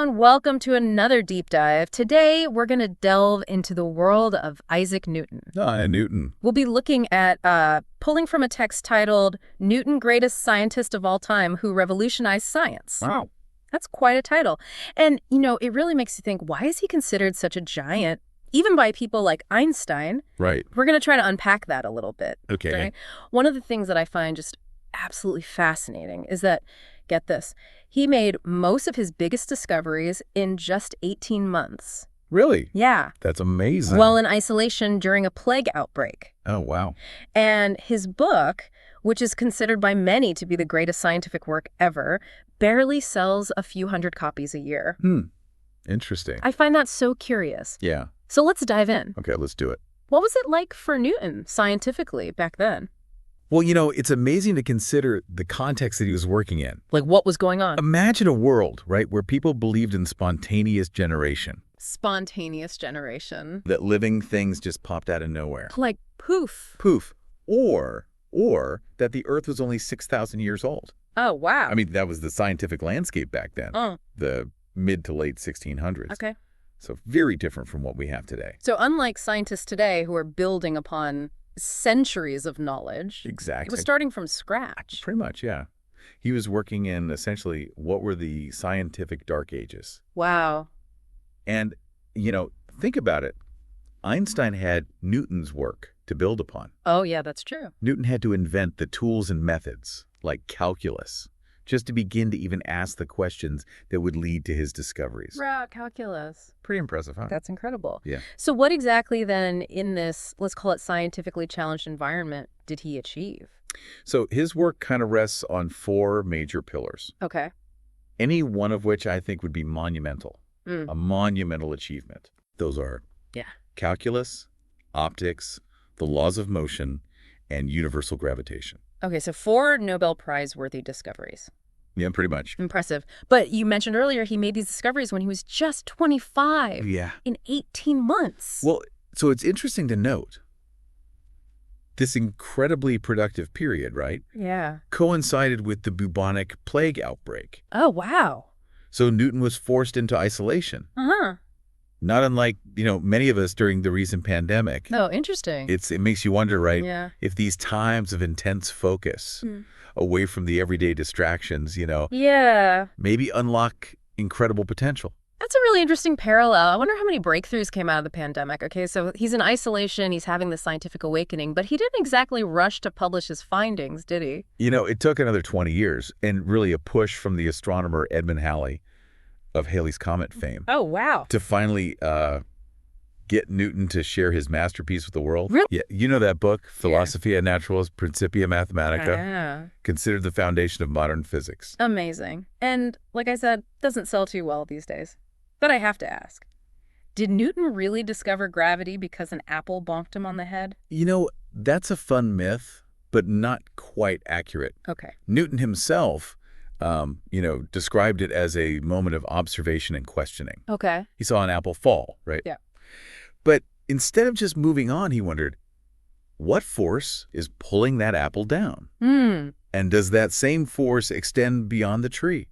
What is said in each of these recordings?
everyone. Welcome to another deep dive. Today, we're going to delve into the world of Isaac Newton. Newton. We'll be looking at pulling from a text titled Newton, Greatest Scientist of All Time Who Revolutionized Science. Wow. That's quite a title. And, it really makes you think, why is he considered such a giant, even by people like Einstein? Right. We're going to try to unpack that a little bit. Okay. Right? One of the things that I find just absolutely fascinating is that, get this, he made most of his biggest discoveries in just 18 months. Really? Yeah. That's amazing. Well, in isolation during a plague outbreak. Oh, wow. And his book, which is considered by many to be the greatest scientific work ever, barely sells a few hundred copies a year. Interesting. I find that so curious. Yeah. So let's dive in. Okay, let's do it. What was it like for Newton scientifically back then? Well, it's amazing to consider the context that he was working in. Like, what was going on? Imagine a world, right, where people believed in spontaneous generation. Spontaneous generation. That living things just popped out of nowhere. Like poof. Poof. Or that the Earth was only 6,000 years old. Oh, wow. I mean, that was the scientific landscape back then. The mid to late 1600s. Okay. So very different from what we have today. So unlike scientists today who are building upon centuries of knowledge. Exactly. It was starting from scratch. Pretty much, yeah. He was working in essentially what were the scientific dark ages. Wow. And, think about it. Einstein had Newton's work to build upon. Oh, yeah, that's true. Newton had to invent the tools and methods, like calculus, just to begin to even ask the questions that would lead to his discoveries. Right, calculus. Pretty impressive, huh? That's incredible. Yeah. So what exactly then in this, let's call it scientifically challenged environment, did he achieve? So his work kind of rests on four major pillars. Okay. Any one of which I think would be monumental, a monumental achievement. Those are calculus, optics, the laws of motion, and universal gravitation. Okay, so 4 Nobel Prize-worthy discoveries. Yeah, pretty much. Impressive. But you mentioned earlier he made these discoveries when he was just 25. Yeah. In 18 months. Well, so it's interesting to note this incredibly productive period, right? Yeah. Coincided with the bubonic plague outbreak. Oh, wow. So Newton was forced into isolation. Uh-huh. Not unlike, many of us during the recent pandemic. Oh, interesting. It makes you wonder, right? Yeah. If these times of intense focus away from the everyday distractions, Yeah. maybe unlock incredible potential. That's a really interesting parallel. I wonder how many breakthroughs came out of the pandemic. Okay, so he's in isolation, he's having the scientific awakening, but he didn't exactly rush to publish his findings, did he? It took another 20 years and really a push from the astronomer Edmund Halley of Halley's Comet fame. Oh, wow. To finally get Newton to share his masterpiece with the world. Really? Yeah, you know that book, Philosophia Naturalis Principia Mathematica, Yeah. considered the foundation of modern physics. Amazing. And like I said, doesn't sell too well these days. But I have to ask, did Newton really discover gravity because an apple bonked him on the head? That's a fun myth, but not quite accurate. Okay. Newton himself, described it as a moment of observation and questioning. Okay. He saw an apple fall, right? Yeah. But instead of just moving on, he wondered, what force is pulling that apple down? And does that same force extend beyond the tree?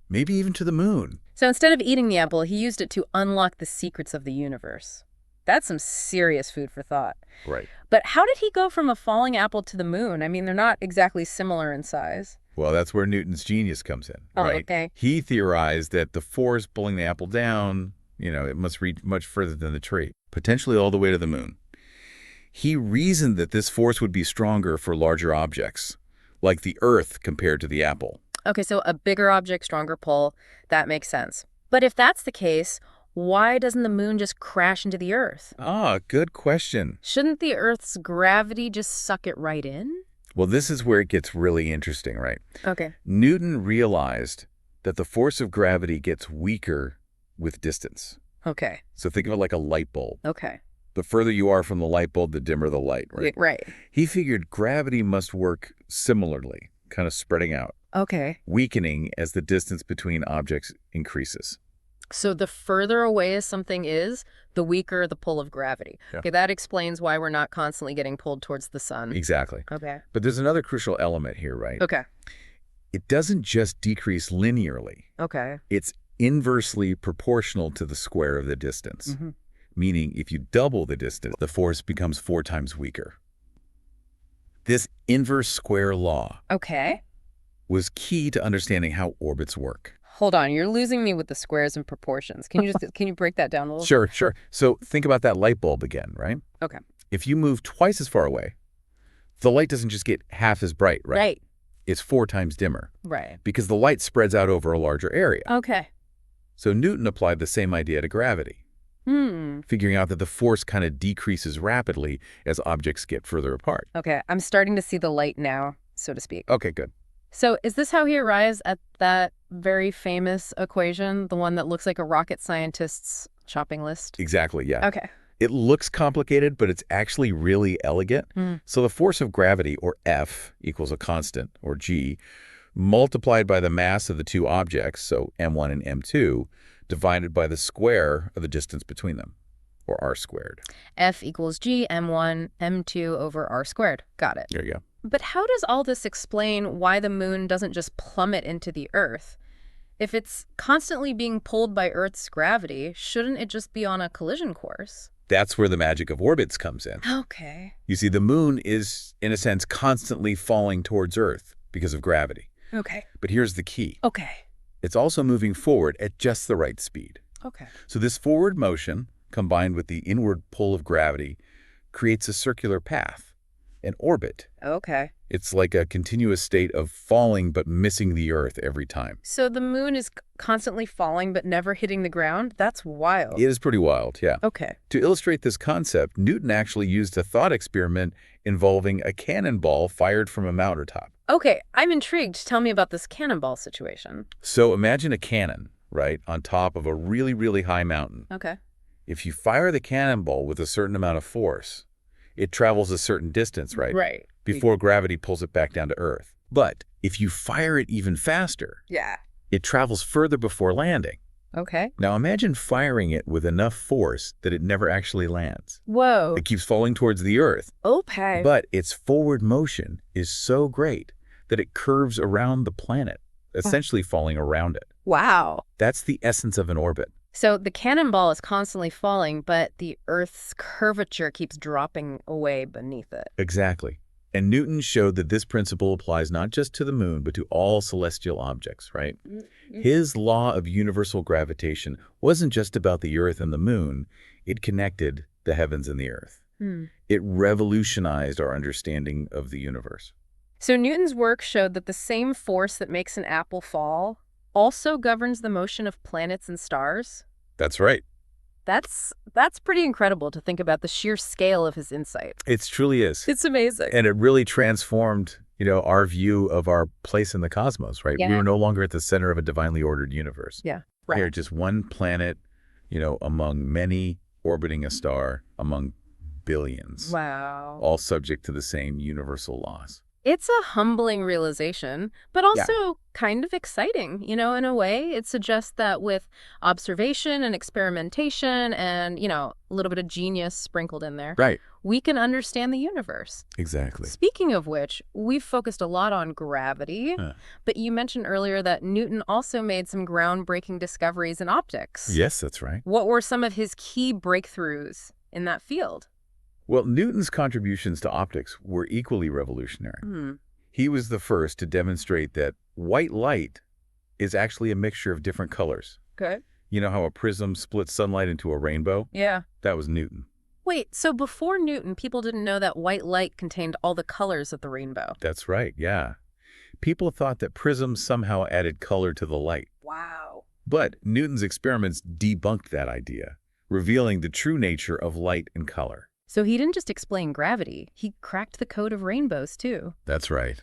Maybe even to the moon? So instead of eating the apple, he used it to unlock the secrets of the universe. That's some serious food for thought. Right. But how did he go from a falling apple to the moon? I mean, they're not exactly similar in size. Well, that's where Newton's genius comes in, Oh, right? okay. He theorized that the force pulling the apple down, it must reach much further than the tree, potentially all the way to the moon. He reasoned that this force would be stronger for larger objects, like the Earth compared to the apple. Okay, so a bigger object, stronger pull. That makes sense. But if that's the case, why doesn't the moon just crash into the Earth? Ah, good question. Shouldn't the Earth's gravity just suck it right in? Well, this is where it gets really interesting, right? Okay. Newton realized that the force of gravity gets weaker with distance. Okay. So think of it like a light bulb. Okay. The further you are from the light bulb, the dimmer the light, right? Right. He figured gravity must work similarly, kind of spreading out, Okay. weakening as the distance between objects increases. So the further away something is, the weaker the pull of gravity. Yeah. Okay, that explains why we're not constantly getting pulled towards the sun. Exactly. Okay. But there's another crucial element here, right? Okay. It doesn't just decrease linearly. Okay. It's inversely proportional to the square of the distance. Meaning if you double the distance, the force becomes 4 times weaker. This inverse square law was key to understanding how orbits work. Hold on, you're losing me with the squares and proportions. Can you break that down a little? Sure. So think about that light bulb again, right? Okay. If you move twice as far away, the light doesn't just get half as bright, right? Right. It's 4 times dimmer. Right. Because the light spreads out over a larger area. Okay. So Newton applied the same idea to gravity, figuring out that the force kind of decreases rapidly as objects get further apart. Okay, I'm starting to see the light now, so to speak. Okay, good. So is this how he arrives at that very famous equation, the one that looks like a rocket scientist's shopping list? Exactly, yeah. Okay. It looks complicated, but it's actually really elegant. So the force of gravity, or F, equals a constant, or G, multiplied by the mass of the two objects, so m1 and m2, divided by the square of the distance between them, or r squared. F equals G, m1, m2 over r squared. Got it. There you go. But how does all this explain why the moon doesn't just plummet into the Earth? If it's constantly being pulled by Earth's gravity, shouldn't it just be on a collision course? That's where the magic of orbits comes in. Okay. You see, the moon is, in a sense, constantly falling towards Earth because of gravity. Okay. But here's the key. Okay. It's also moving forward at just the right speed. Okay. So this forward motion, combined with the inward pull of gravity, creates a circular path, an orbit. Okay. It's like a continuous state of falling but missing the Earth every time. So the moon is constantly falling but never hitting the ground? That's wild. It is pretty wild, yeah. Okay. To illustrate this concept, Newton actually used a thought experiment involving a cannonball fired from a mountaintop. Okay, I'm intrigued. Tell me about this cannonball situation. So imagine a cannon, right, on top of a really, really high mountain. Okay. If you fire the cannonball with a certain amount of force, it travels a certain distance, right? Right. Before gravity pulls it back down to Earth. But if you fire it even faster, it travels further before landing. Okay. Now imagine firing it with enough force that it never actually lands. Whoa. It keeps falling towards the Earth. Okay. But its forward motion is so great that it curves around the planet, essentially falling around it. Wow. That's the essence of an orbit. So the cannonball is constantly falling, but the Earth's curvature keeps dropping away beneath it. Exactly. And Newton showed that this principle applies not just to the moon, but to all celestial objects, right? His law of universal gravitation wasn't just about the Earth and the moon. It connected the heavens and the Earth. It revolutionized our understanding of the universe. So Newton's work showed that the same force that makes an apple fall also governs the motion of planets and stars? That's right. That's pretty incredible to think about the sheer scale of his insight. It truly is. It's amazing. And it really transformed, our view of our place in the cosmos, right? Yeah. We were no longer at the center of a divinely ordered universe. Yeah. Right. We're just one planet, among many orbiting a star among billions. Wow. All subject to the same universal laws. It's a humbling realization, but also kind of exciting, in a way. It suggests that with observation and experimentation and, a little bit of genius sprinkled in there, Right. we can understand the universe. Exactly. Speaking of which, we've focused a lot on gravity, but you mentioned earlier that Newton also made some groundbreaking discoveries in optics. Yes, that's right. What were some of his key breakthroughs in that field? Well, Newton's contributions to optics were equally revolutionary. He was the first to demonstrate that white light is actually a mixture of different colors. Good. You know how a prism splits sunlight into a rainbow? Yeah. That was Newton. Wait, so before Newton, people didn't know that white light contained all the colors of the rainbow? That's right, yeah. People thought that prisms somehow added color to the light. Wow. But Newton's experiments debunked that idea, revealing the true nature of light and color. So he didn't just explain gravity, he cracked the code of rainbows, too. That's right.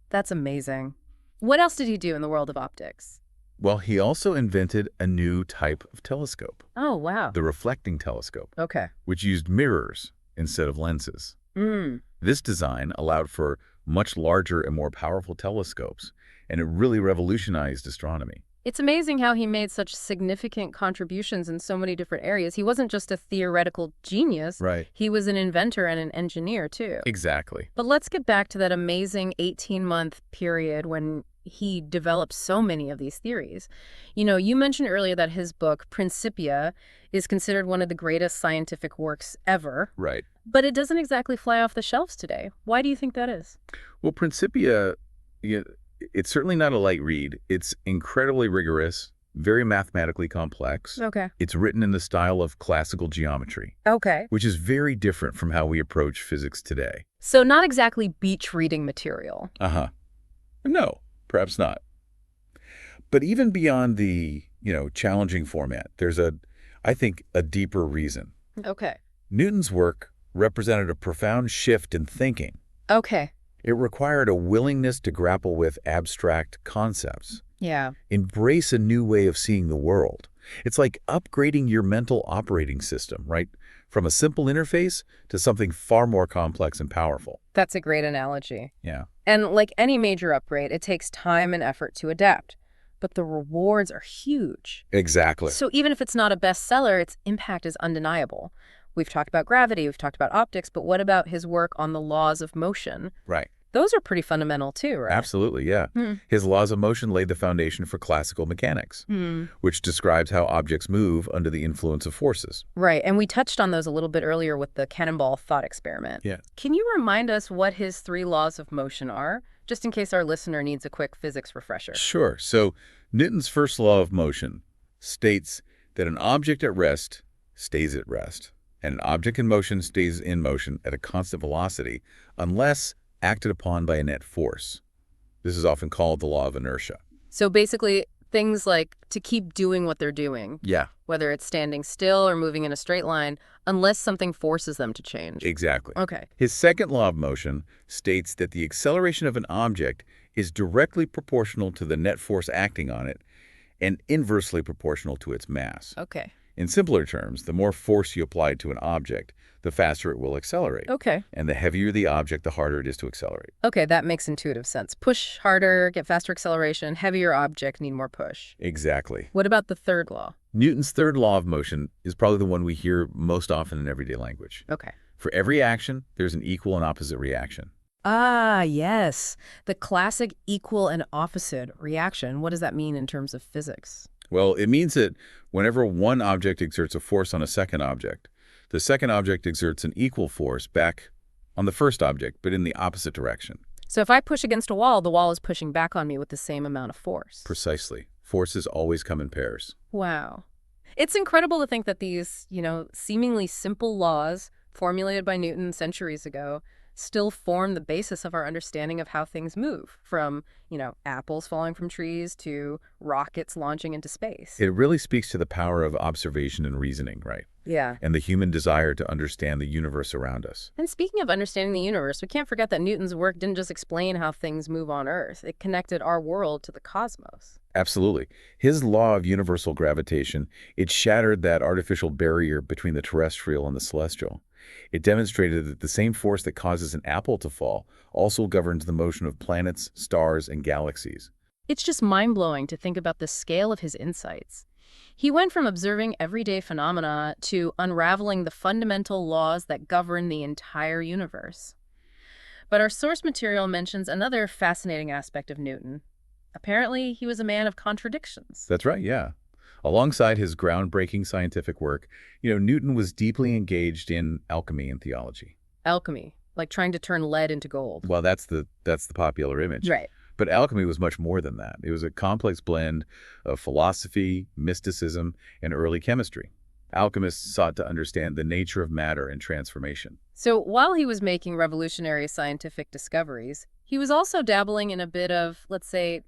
That's amazing. What else did he do in the world of optics? Well, he also invented a new type of telescope. Oh, wow. The reflecting telescope. Okay. Which used mirrors instead of lenses. This design allowed for much larger and more powerful telescopes, and it really revolutionized astronomy. It's amazing how he made such significant contributions in so many different areas. He wasn't just a theoretical genius. Right. He was an inventor and an engineer, too. Exactly. But let's get back to that amazing 18-month period when he developed so many of these theories. You mentioned earlier that his book, Principia, is considered one of the greatest scientific works ever. Right. But it doesn't exactly fly off the shelves today. Why do you think that is? Well, Principia, you it's certainly not a light read. It's incredibly rigorous, very mathematically complex. Okay. It's written in the style of classical geometry, Okay. which is very different from how we approach physics today. So not exactly beach reading material. Uh-huh. No, perhaps not. But even beyond the, challenging format, there's I think, a deeper reason. Okay. Newton's work represented a profound shift in thinking. Okay. It required a willingness to grapple with abstract concepts, Yeah. embrace a new way of seeing the world. It's like upgrading your mental operating system, right? From a simple interface to something far more complex and powerful. That's a great analogy. Yeah. And like any major upgrade, it takes time and effort to adapt. But the rewards are huge. Exactly. So even if it's not a bestseller, its impact is undeniable. We've talked about gravity, we've talked about optics, but what about his work on the laws of motion? Right. Those are pretty fundamental too, right? Absolutely, yeah. His laws of motion laid the foundation for classical mechanics, which describes how objects move under the influence of forces. Right, and we touched on those a little bit earlier with the cannonball thought experiment. Yeah. Can you remind us what his 3 laws of motion are, just in case our listener needs a quick physics refresher? Sure. So Newton's first law of motion states that an object at rest stays at rest, and an object in motion stays in motion at a constant velocity unless acted upon by a net force. This is often called the law of inertia. So basically, things like to keep doing what they're doing, Yeah, whether it's standing still or moving in a straight line, unless something forces them to change. exactly. Okay. His second law of motion states that the acceleration of an object is directly proportional to the net force acting on it and inversely proportional to its mass. Okay. In simpler terms, the more force you apply to an object, the faster it will accelerate. Okay. And the heavier the object, the harder it is to accelerate. Okay, that makes intuitive sense. Push harder, get faster acceleration, heavier object, need more push. Exactly. What about the third law? Newton's third law of motion is probably the one we hear most often in everyday language. Okay. For every action, there's an equal and opposite reaction. Ah, yes. The classic equal and opposite reaction. What does that mean in terms of physics? Well, it means that whenever one object exerts a force on a second object, the second object exerts an equal force back on the first object, but in the opposite direction. So if I push against a wall, the wall is pushing back on me with the same amount of force. Precisely. Forces always come in pairs. Wow. It's incredible to think that these, seemingly simple laws formulated by Newton centuries ago still form the basis of our understanding of how things move, from, apples falling from trees to rockets launching into space. It really speaks to the power of observation and reasoning, right? Yeah. And the human desire to understand the universe around us. And speaking of understanding the universe, we can't forget that Newton's work didn't just explain how things move on Earth. It connected our world to the cosmos. Absolutely. His law of universal gravitation, it shattered that artificial barrier between the terrestrial and the celestial. It demonstrated that the same force that causes an apple to fall also governs the motion of planets, stars, and galaxies. It's just mind-blowing to think about the scale of his insights. He went from observing everyday phenomena to unraveling the fundamental laws that govern the entire universe. But our source material mentions another fascinating aspect of Newton. Apparently, he was a man of contradictions. That's right, yeah. Alongside his groundbreaking scientific work, Newton was deeply engaged in alchemy and theology. Alchemy, like trying to turn lead into gold. Well, that's the popular image. Right. But alchemy was much more than that. It was a complex blend of philosophy, mysticism, and early chemistry. Alchemists sought to understand the nature of matter and transformation. So while he was making revolutionary scientific discoveries, he was also dabbling in a bit of, let's say,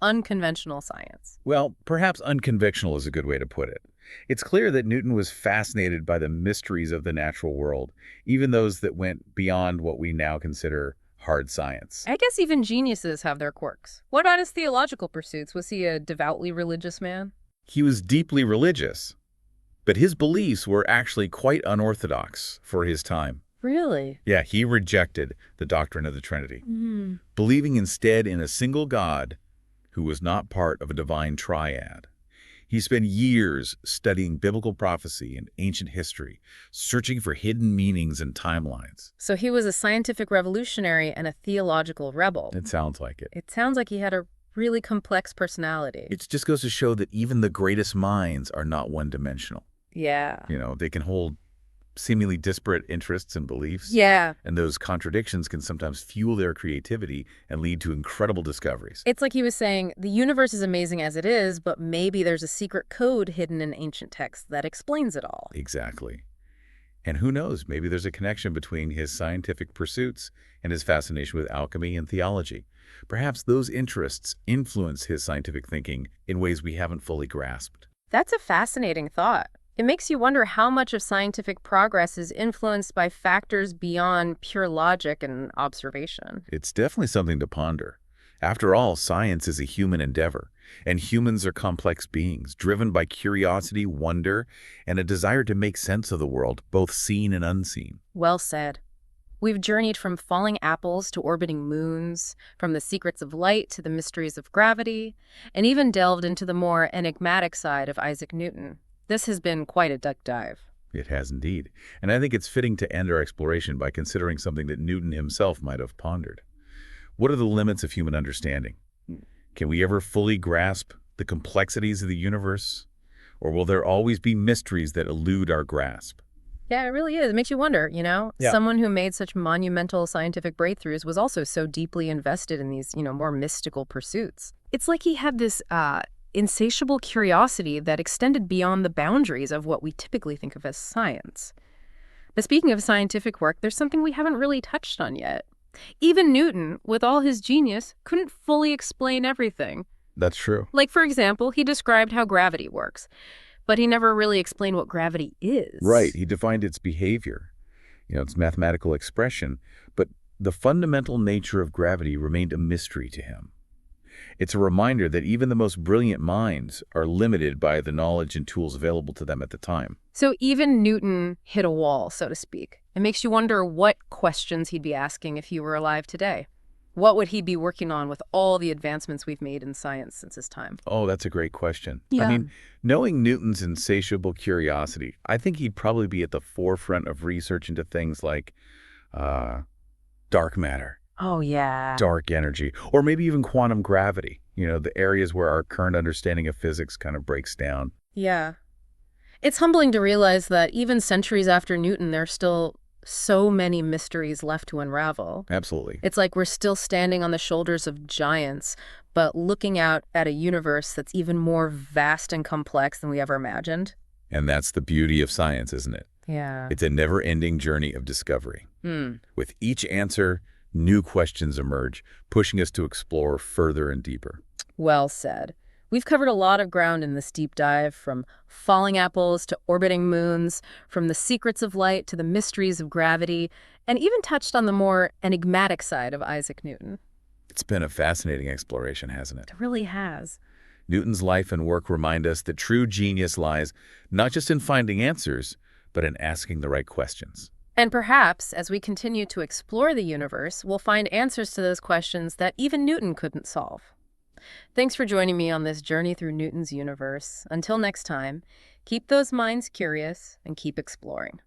unconventional science. Well, perhaps unconventional is a good way to put it. It's clear that Newton was fascinated by the mysteries of the natural world, even those that went beyond what we now consider hard science. I guess even geniuses have their quirks. What about his theological pursuits? Was he a devoutly religious man? He was deeply religious, but his beliefs were actually quite unorthodox for his time. Really? Yeah, he rejected the doctrine of the Trinity, believing instead in a single God who was not part of a divine triad. He spent years studying biblical prophecy and ancient history, searching for hidden meanings and timelines. So he was a scientific revolutionary and a theological rebel. It sounds like it. It sounds like he had a really complex personality. It just goes to show that even the greatest minds are not one-dimensional. Yeah. They can hold seemingly disparate interests and beliefs, Yeah. and those contradictions can sometimes fuel their creativity and lead to incredible discoveries. It's like he was saying, the universe is amazing as it is, but maybe there's a secret code hidden in ancient texts that explains it all. Exactly. And who knows, maybe there's a connection between his scientific pursuits and his fascination with alchemy and theology. Perhaps those interests influence his scientific thinking in ways we haven't fully grasped. That's a fascinating thought. It makes you wonder how much of scientific progress is influenced by factors beyond pure logic and observation. It's definitely something to ponder. After all, science is a human endeavor, and humans are complex beings, driven by curiosity, wonder, and a desire to make sense of the world, both seen and unseen. Well said. We've journeyed from falling apples to orbiting moons, from the secrets of light to the mysteries of gravity, and even delved into the more enigmatic side of Isaac Newton. This has been quite a deep dive. It has indeed. And I think it's fitting to end our exploration by considering something that Newton himself might have pondered. What are the limits of human understanding? Can we ever fully grasp the complexities of the universe? Or will there always be mysteries that elude our grasp? Yeah, it really is. It makes you wonder, Yeah. Someone who made such monumental scientific breakthroughs was also so deeply invested in these, more mystical pursuits. It's like he had this insatiable curiosity that extended beyond the boundaries of what we typically think of as science. But speaking of scientific work, there's something we haven't really touched on yet. Even Newton, with all his genius, couldn't fully explain everything. That's true. Like, for example, he described how gravity works, but he never really explained what gravity is. Right. He defined its behavior, its mathematical expression, but the fundamental nature of gravity remained a mystery to him. It's a reminder that even the most brilliant minds are limited by the knowledge and tools available to them at the time. So even Newton hit a wall, so to speak. It makes you wonder what questions he'd be asking if he were alive today. What would he be working on with all the advancements we've made in science since his time? Oh, that's a great question. Yeah. I mean, knowing Newton's insatiable curiosity, I think he'd probably be at the forefront of research into things like dark matter, Oh, yeah. dark energy, or maybe even quantum gravity, the areas where our current understanding of physics kind of breaks down. Yeah. It's humbling to realize that even centuries after Newton, there's still so many mysteries left to unravel. Absolutely. It's like we're still standing on the shoulders of giants, but looking out at a universe that's even more vast and complex than we ever imagined. And that's the beauty of science, isn't it? Yeah. It's a never-ending journey of discovery. With each answer, new questions emerge, pushing us to explore further and deeper. Well said. We've covered a lot of ground in this deep dive, from falling apples to orbiting moons, from the secrets of light to the mysteries of gravity, and even touched on the more enigmatic side of Isaac Newton. It's been a fascinating exploration, hasn't it? It really has. Newton's life and work remind us that true genius lies not just in finding answers, but in asking the right questions. And perhaps, as we continue to explore the universe, we'll find answers to those questions that even Newton couldn't solve. Thanks for joining me on this journey through Newton's universe. Until next time, keep those minds curious and keep exploring.